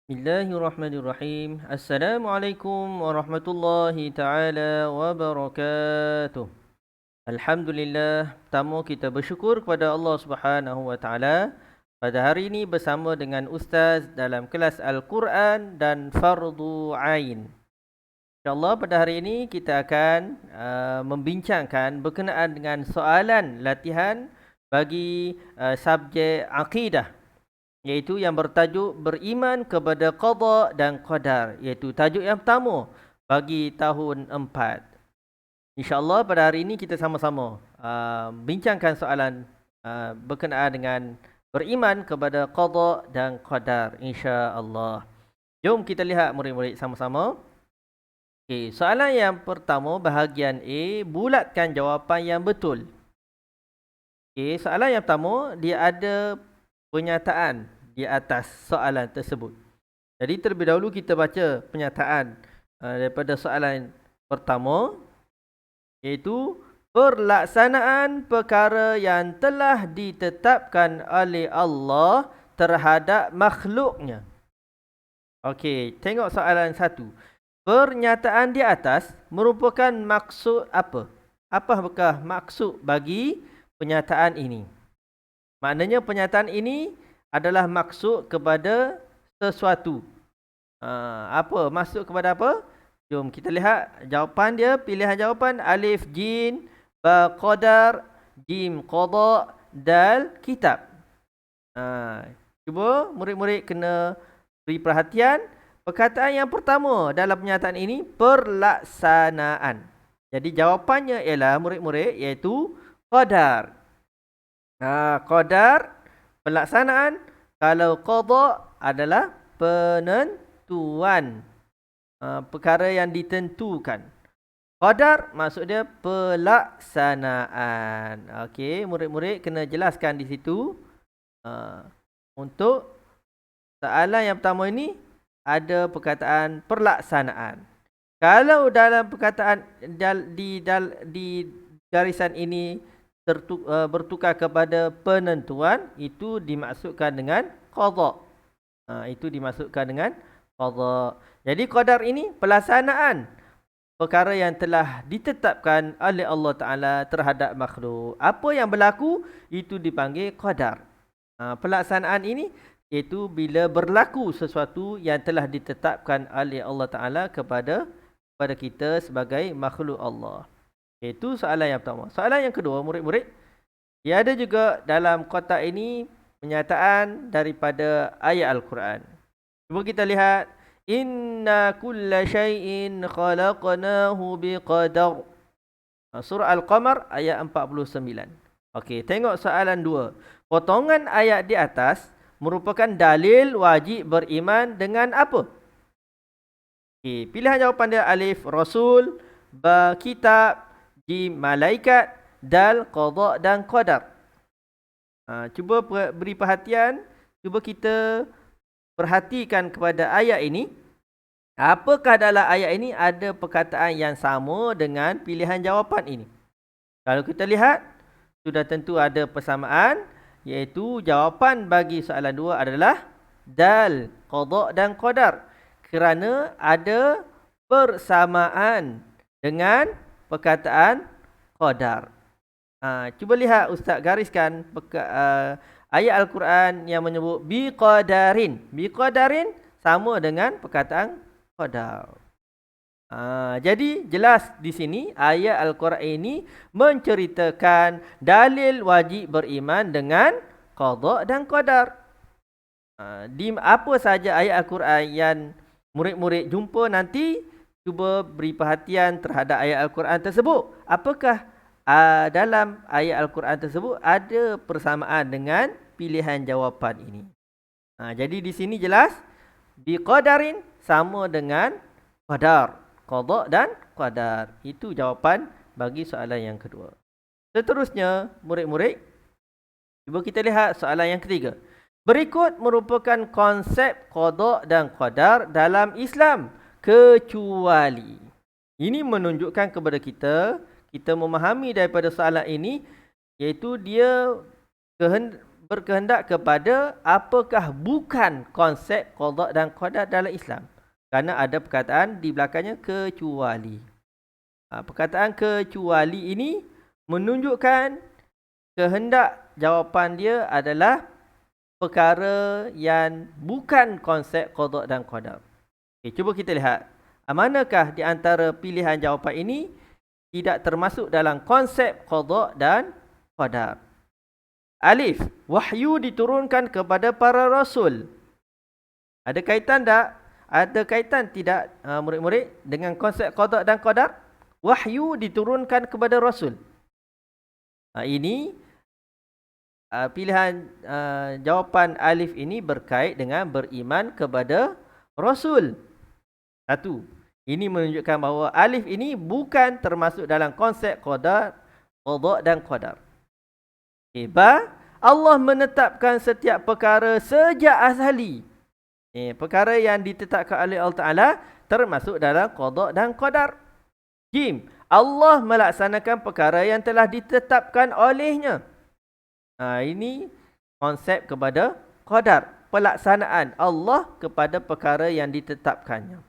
Bismillahirrahmanirrahim. Assalamualaikum warahmatullahi taala wabarakatuh. Alhamdulillah, pertama kita bersyukur kepada Allah Subhanahu wa taala pada hari ini bersama dengan ustaz dalam kelas Al-Quran dan Fardu Ain. InsyaAllah pada hari ini kita akan membincangkan berkenaan dengan soalan latihan bagi subjek akidah, iaitu yang bertajuk beriman kepada qada dan qadar, iaitu tajuk yang pertama bagi tahun 4. InsyaAllah pada hari ini kita sama-sama bincangkan soalan berkenaan dengan beriman kepada qada dan qadar, insya-Allah. Jom kita lihat murid-murid sama-sama. Okey, soalan yang pertama bahagian A, bulatkan jawapan yang betul. Okey, soalan yang pertama dia ada pernyataan di atas soalan tersebut. Jadi terlebih dahulu kita baca pernyataan daripada soalan pertama, iaitu pelaksanaan perkara yang telah ditetapkan oleh Allah terhadap makhluknya. Okey, tengok soalan satu. Pernyataan di atas merupakan maksud apa? Apakah maksud bagi pernyataan ini? Maknanya pernyataan ini adalah maksud kepada sesuatu. Apa? Maksud kepada apa? Jom kita lihat jawapan dia. Pilihan jawapan alif, jin, ba, qadar, jim, qada, dal, kitab. Cuba murid-murid kena beri perhatian. Perkataan yang pertama dalam pernyataan ini, pelaksanaan. Jadi jawapannya ialah murid-murid iaitu qadar. Qadar, pelaksanaan. Kalau qada adalah penentuan, perkara yang ditentukan. Qadar maksud dia pelaksanaan. Okey, murid-murid kena jelaskan di situ. Untuk soalan yang pertama ini ada perkataan pelaksanaan. Kalau dalam perkataan di garisan ini bertukar kepada penentuan, itu dimaksudkan dengan qada. Itu dimaksudkan dengan qada. Jadi qadar ini pelaksanaan perkara yang telah ditetapkan oleh Allah Ta'ala terhadap makhluk. Apa yang berlaku itu dipanggil qadar. Pelaksanaan ini iaitu bila berlaku sesuatu yang telah ditetapkan oleh Allah Ta'ala kepada kita sebagai makhluk Allah. Itu soalan yang pertama. Soalan yang kedua, murid-murid, dia ada juga dalam kotak ini pernyataan daripada ayat Al-Quran. Cuba kita lihat. Inna kulla syai'in khalaqnahu biqadar. Surah Al-Qamar ayat 49. Okey, tengok soalan 2. Potongan ayat di atas merupakan dalil wajib beriman dengan apa? Okay, pilihan jawapan dia alif, rasul, ba, kitab, jim, malaikat, dal, qada dan qadar. Cuba beri perhatian, cuba kita perhatikan kepada ayat ini. Apakah dalam ayat ini ada perkataan yang sama dengan pilihan jawapan ini? Kalau kita lihat, sudah tentu ada persamaan, iaitu jawapan bagi soalan 2 adalah dal, qada dan qadar, kerana ada persamaan dengan perkataan qadar. Cuba lihat ustaz gariskan ayat Al-Quran yang menyebut biqadarin. Biqadarin sama dengan perkataan qadar. Jadi jelas di sini ayat Al-Quran ini menceritakan dalil wajib beriman dengan qada dan qadar. Di apa saja ayat Al-Quran yang murid-murid jumpa nanti, cuba beri perhatian terhadap ayat Al-Quran tersebut. Apakah dalam ayat Al-Quran tersebut ada persamaan dengan pilihan jawapan ini? Jadi di sini jelas biqadarin sama dengan qadar. Qada dan qadar. Itu jawapan bagi soalan yang kedua. Seterusnya, murid-murid, cuba kita lihat soalan yang ketiga. Berikut merupakan konsep qada dan qadar dalam Islam, kecuali. Ini menunjukkan kepada kita memahami daripada soalan ini, iaitu dia berkehendak kepada apakah bukan konsep qada dan qadar dalam Islam. Kerana ada perkataan di belakangnya kecuali. Perkataan kecuali ini menunjukkan kehendak jawapan dia adalah perkara yang bukan konsep qada dan qadar. Okay, cuba kita lihat. Manakah di antara pilihan jawapan ini tidak termasuk dalam konsep qada dan qadar? Alif, wahyu diturunkan kepada para rasul. Ada kaitan tak? Ada kaitan tidak murid-murid dengan konsep qada dan qadar? Wahyu diturunkan kepada rasul. Ini pilihan jawapan alif ini berkait dengan beriman kepada rasul. Satu. Ini menunjukkan bahawa alif ini bukan termasuk dalam konsep qada dan qadar. Allah menetapkan setiap perkara sejak azali. Perkara yang ditetapkan oleh Allah Ta'ala termasuk dalam qada dan qadar. Jim, Allah melaksanakan perkara yang telah ditetapkan olehnya. Ini konsep kepada qadar. Pelaksanaan Allah kepada perkara yang ditetapkannya.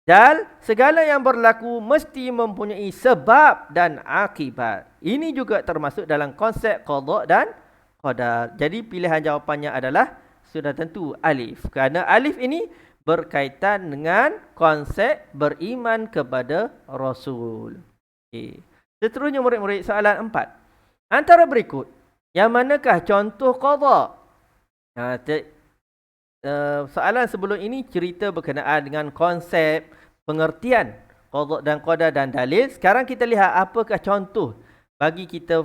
Dan segala yang berlaku mesti mempunyai sebab dan akibat. Ini juga termasuk dalam konsep qada dan qadar. Jadi pilihan jawapannya adalah sudah tentu alif. Kerana alif ini berkaitan dengan konsep beriman kepada Rasul. Okay. Seterusnya murid-murid, soalan 4. Antara berikut, yang manakah contoh qada? Soalan sebelum ini cerita berkenaan dengan konsep pengertian qada dan qadar dan dalil. Sekarang kita lihat apakah contoh bagi kita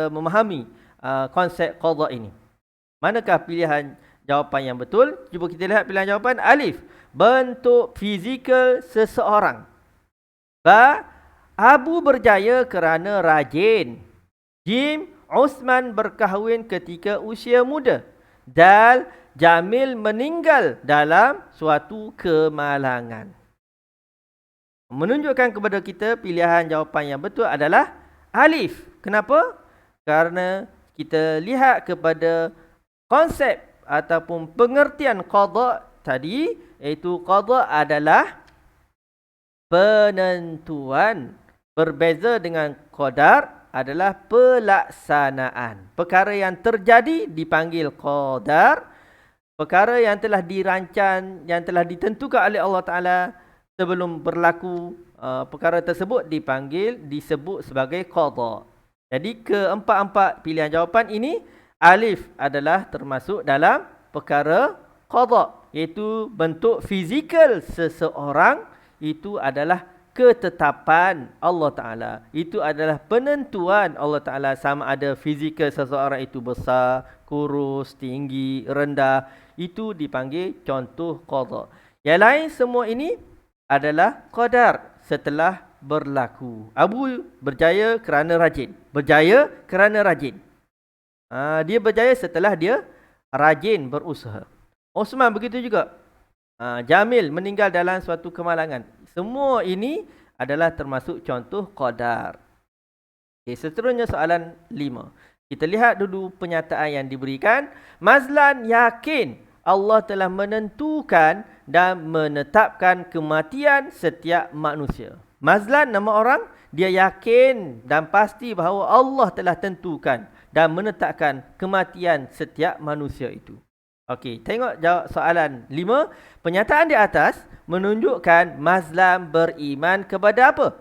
memahami konsep qada ini. Manakah pilihan jawapan yang betul? Cuba kita lihat pilihan jawapan. Alif, bentuk fizikal seseorang. Ba, Abu berjaya kerana rajin. Jim, Osman berkahwin ketika usia muda. Dal, Jamil meninggal dalam suatu kemalangan. Menunjukkan kepada kita pilihan jawapan yang betul adalah alif. Kenapa? Kerana kita lihat kepada konsep ataupun pengertian qada tadi, iaitu qada adalah penentuan. Berbeza dengan qadar adalah pelaksanaan. Perkara yang terjadi dipanggil qadar. Perkara yang telah dirancang, yang telah ditentukan oleh Allah Ta'ala sebelum berlaku perkara tersebut disebut sebagai qada. Jadi keempat-empat pilihan jawapan ini, alif adalah termasuk dalam perkara qada, iaitu bentuk fizikal seseorang. Itu adalah ketetapan Allah Ta'ala. Itu adalah penentuan Allah Ta'ala, sama ada fizikal seseorang itu besar, kurus, tinggi, rendah. Itu dipanggil contoh qada. Yang lain semua ini adalah qadar setelah berlaku. Abu berjaya kerana rajin. Berjaya kerana rajin. Dia berjaya setelah dia rajin berusaha. Osman begitu juga. Jamil meninggal dalam suatu kemalangan. Semua ini adalah termasuk contoh qadar. Okay, seterusnya soalan 5. Kita lihat dulu penyataan yang diberikan. Mazlan yakin Allah telah menentukan dan menetapkan kematian setiap manusia. Mazlan nama orang, dia yakin dan pasti bahawa Allah telah tentukan dan menetapkan kematian setiap manusia itu. Okey, tengok jawab soalan 5. Penyataan di atas menunjukkan Mazlan beriman kepada apa?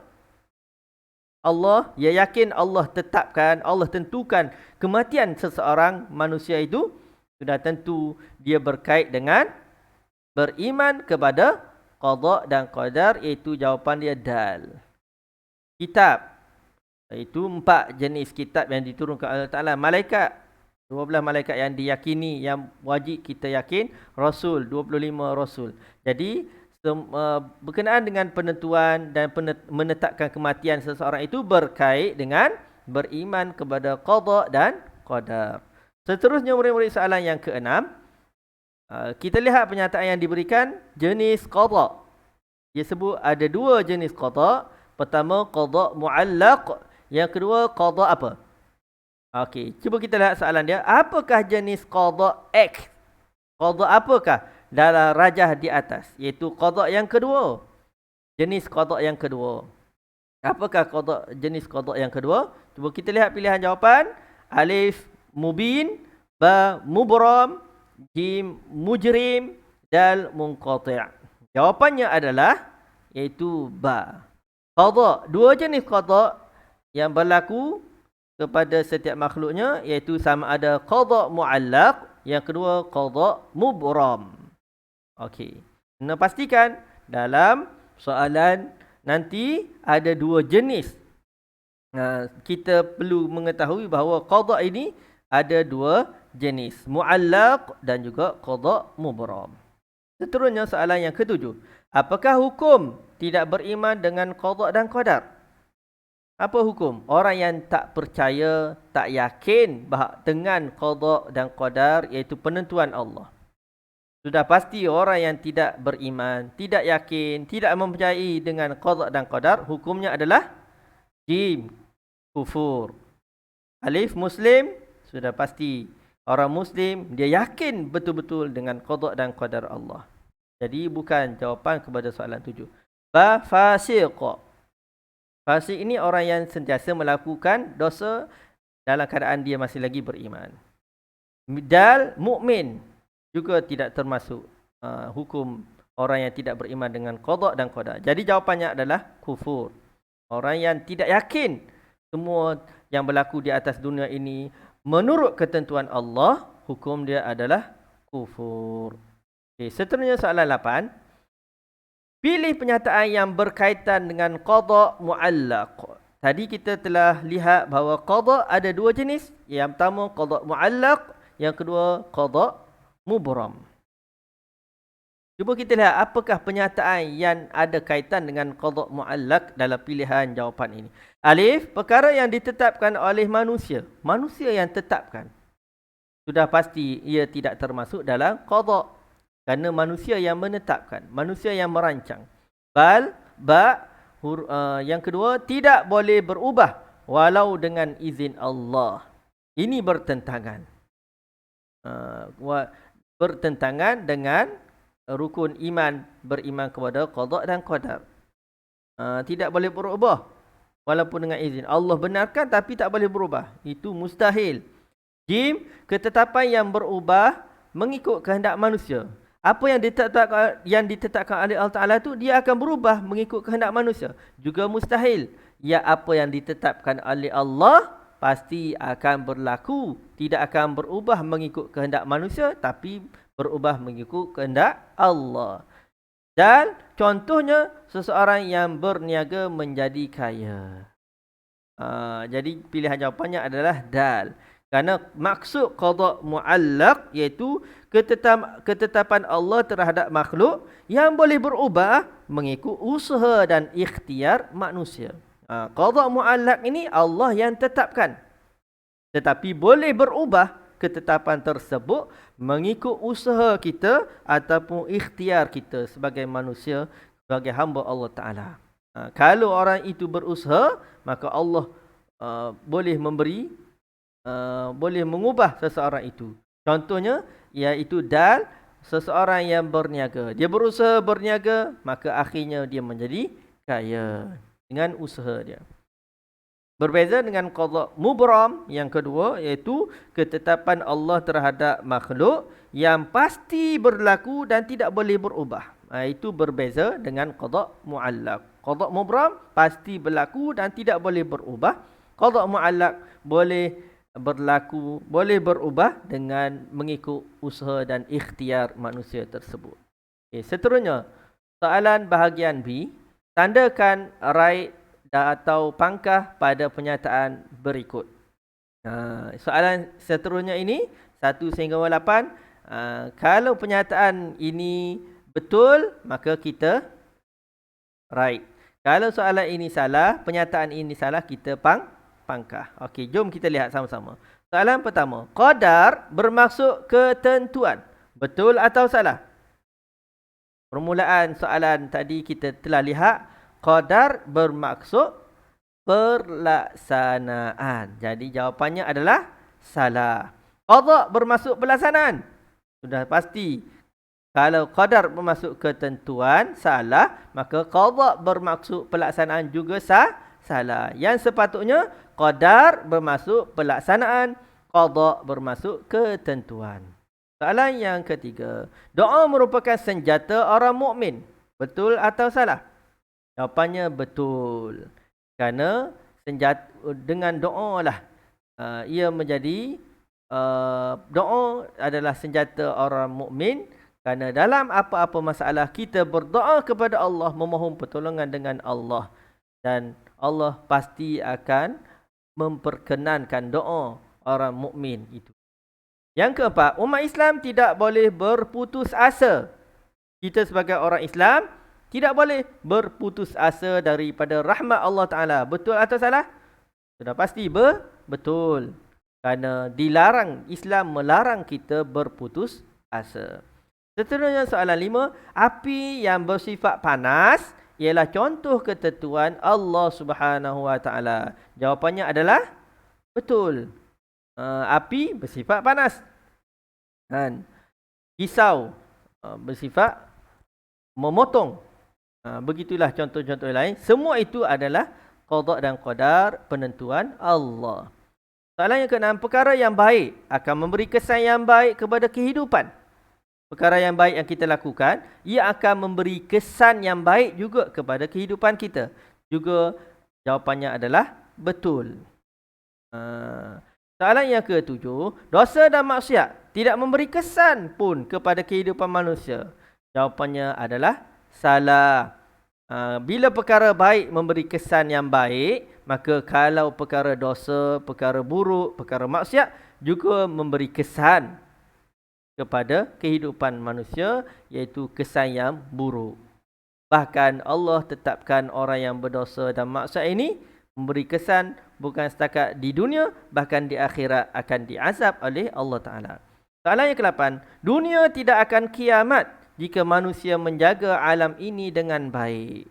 Allah, ia yakin Allah tetapkan, Allah tentukan kematian seseorang manusia itu. Sudah tentu dia berkait dengan beriman kepada qada dan qadar, iaitu jawapan dia dal. Kitab, iaitu 4 jenis kitab yang diturunkan Allah Ta'ala. Malaikat, 12 malaikat yang diyakini, yang wajib kita yakin. Rasul, 25 Rasul. Jadi berkenaan dengan penentuan dan menetapkan kematian seseorang itu berkait dengan beriman kepada qada dan qadar. Seterusnya murid-murid, soalan yang ke-6. Kita lihat pernyataan yang diberikan. Jenis qada. Dia sebut ada 2 jenis qada. Pertama qada mu'allaq. Yang kedua qada apa? Okey, cuba kita lihat soalan dia. Apakah jenis qada X? Qada apakah dalam rajah di atas? Iaitu qada yang kedua. Jenis qada yang kedua. Apakah jenis qada yang kedua? Cuba kita lihat pilihan jawapan. Alif mubin, ba mubram, jim mujrim, dal munqati'. Jawapannya adalah iaitu ba. Qada, dua jenis qada yang berlaku kepada setiap makhluknya, iaitu sama ada qada mu'allaq, yang kedua qada mubram. Okey. Kena pastikan dalam soalan nanti ada dua jenis. Kita perlu mengetahui bahawa qada ini ada dua jenis, mu'allaq dan juga qada mubram. Seterusnya soalan yang ketujuh. Apakah hukum tidak beriman dengan qada dan qadar? Apa hukum orang yang tak percaya, tak yakin dengan qada dan qadar, iaitu penentuan Allah? Sudah pasti orang yang tidak beriman, tidak yakin, tidak mempercayai dengan qada dan qadar, hukumnya adalah jim, kufur. Alif muslim, sudah pasti orang muslim dia yakin betul-betul dengan qada dan qadar Allah. Jadi bukan jawapan kepada soalan 7. Ba fasiq. Fasik ini orang yang sentiasa melakukan dosa dalam keadaan dia masih lagi beriman. Dal mukmin juga tidak termasuk hukum orang yang tidak beriman dengan qada dan qadar. Jadi jawapannya adalah kufur. Orang yang tidak yakin semua yang berlaku di atas dunia ini menurut ketentuan Allah, hukum dia adalah kufur. Okay, seterusnya soalan 8. Pilih pernyataan yang berkaitan dengan qada mu'allaq. Tadi kita telah lihat bahawa qada ada dua jenis. Yang pertama qada mu'allaq, yang kedua qada mubram. Cuba kita lihat apakah pernyataan yang ada kaitan dengan qada mu'allaq dalam pilihan jawapan ini. Alif, perkara yang ditetapkan oleh manusia. Manusia yang tetapkan. Sudah pasti ia tidak termasuk dalam qada. Kerana manusia yang menetapkan, manusia yang merancang. Yang kedua, tidak boleh berubah walau dengan izin Allah. Ini bertentangan. Bertentangan dengan rukun iman, beriman kepada qada dan qadar. Tidak boleh berubah walaupun dengan izin. Allah benarkan tapi tak boleh berubah. Itu mustahil. Jim, ketetapan yang berubah mengikut kehendak manusia. Apa yang ditetapkan oleh Allah Ta'ala itu, dia akan berubah mengikut kehendak manusia. Juga mustahil. Ya, apa yang ditetapkan oleh Allah, pasti akan berlaku. Tidak akan berubah mengikut kehendak manusia, tapi berubah mengikut kehendak Allah. Dan contohnya, seseorang yang berniaga menjadi kaya. Jadi pilihan jawapannya adalah dal. Kerana maksud qada mu'allaq iaitu ketetapan Allah terhadap makhluk yang boleh berubah mengikut usaha dan ikhtiar manusia. Qada mu'allaq ini Allah yang tetapkan. Tetapi boleh berubah ketetapan tersebut mengikut usaha kita ataupun ikhtiar kita sebagai manusia, sebagai hamba Allah Ta'ala. Kalau orang itu berusaha, maka Allah boleh memberi, boleh mengubah seseorang itu. Contohnya, iaitu dal, seseorang yang berniaga. Dia berusaha berniaga, maka akhirnya dia menjadi kaya dengan usaha dia. Berbeza dengan qada mubram yang kedua, iaitu ketetapan Allah terhadap makhluk yang pasti berlaku dan tidak boleh berubah. Itu berbeza dengan qada mu'allaq. Qada mubram pasti berlaku dan tidak boleh berubah. Qada mu'allaq boleh berlaku, boleh berubah dengan mengikut usaha dan ikhtiar manusia tersebut. Seterusnya, soalan bahagian B, tandakan right atau pangkah pada pernyataan berikut. Soalan seterusnya ini 1 sehingga 8. Kalau pernyataan ini betul, maka kita right. Kalau soalan ini salah, pernyataan ini salah, kita pangkah. Okey, jom kita lihat sama-sama. Soalan pertama, qadar bermaksud ketentuan. Betul atau salah? Permulaan soalan tadi kita telah lihat qadar bermaksud pelaksanaan. Jadi jawapannya adalah salah. Qada bermaksud pelaksanaan. Sudah pasti. Kalau qadar bermaksud ketentuan, salah. Maka qada bermaksud pelaksanaan juga salah. Yang sepatutnya, qadar bermaksud pelaksanaan, qada bermaksud ketentuan. Soalan yang ketiga. Doa merupakan senjata orang mukmin. Betul atau salah? Jawapannya betul. Kerana dengan doa lah ia menjadi doa adalah senjata orang mukmin. Kerana dalam apa-apa masalah kita berdoa kepada Allah, memohon pertolongan dengan Allah, dan Allah pasti akan memperkenankan doa orang mukmin itu. Yang keempat, umat Islam tidak boleh berputus asa. Kita sebagai orang Islam tidak boleh berputus asa daripada rahmat Allah Ta'ala. Betul atau salah? Sudah pasti betul. Kerana dilarang, Islam melarang kita berputus asa. Seterusnya soalan 5. Api yang bersifat panas ialah contoh ketentuan Allah Subhanahu Wa Ta'ala. Jawapannya adalah betul. Api bersifat panas. Dan kisau bersifat memotong. Begitulah contoh-contoh lain. Semua itu adalah qada dan qadar, penentuan Allah. Soalan yang keenam, perkara yang baik akan memberi kesan yang baik kepada kehidupan. Perkara yang baik yang kita lakukan, ia akan memberi kesan yang baik juga kepada kehidupan kita. Juga jawapannya adalah betul. Soalan yang ketujuh, dosa dan maksiat tidak memberi kesan pun kepada kehidupan manusia. Jawapannya adalah salah. Bila perkara baik memberi kesan yang baik, maka kalau perkara dosa, perkara buruk, perkara maksiat juga memberi kesan kepada kehidupan manusia, iaitu kesan yang buruk. Bahkan Allah tetapkan orang yang berdosa dan maksiat ini memberi kesan bukan setakat di dunia, bahkan di akhirat akan diazab oleh Allah Ta'ala. Soalan yang ke-8, dunia tidak akan kiamat jika manusia menjaga alam ini dengan baik.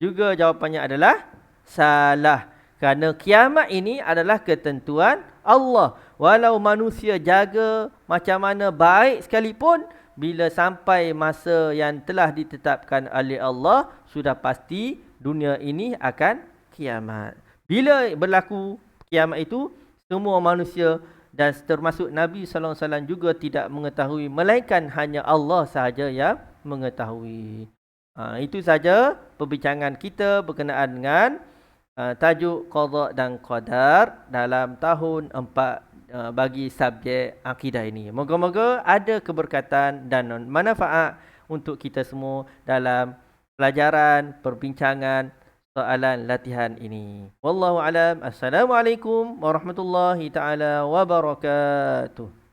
Juga jawapannya adalah salah. Kerana kiamat ini adalah ketentuan Allah. Walau manusia jaga macam mana baik sekalipun, bila sampai masa yang telah ditetapkan oleh Allah, sudah pasti dunia ini akan kiamat. Bila berlaku kiamat itu, semua manusia dan termasuk Nabi SAW juga tidak mengetahui, melainkan hanya Allah sahaja yang mengetahui. Itu saja perbincangan kita berkenaan dengan tajuk qada dan qadar dalam tahun 4 bagi subjek akidah ini. Moga-moga ada keberkatan dan manfaat untuk kita semua dalam pelajaran, perbincangan, soalan latihan ini. Wallahu alam. Assalamualaikum warahmatullahi taala wabarakatuh.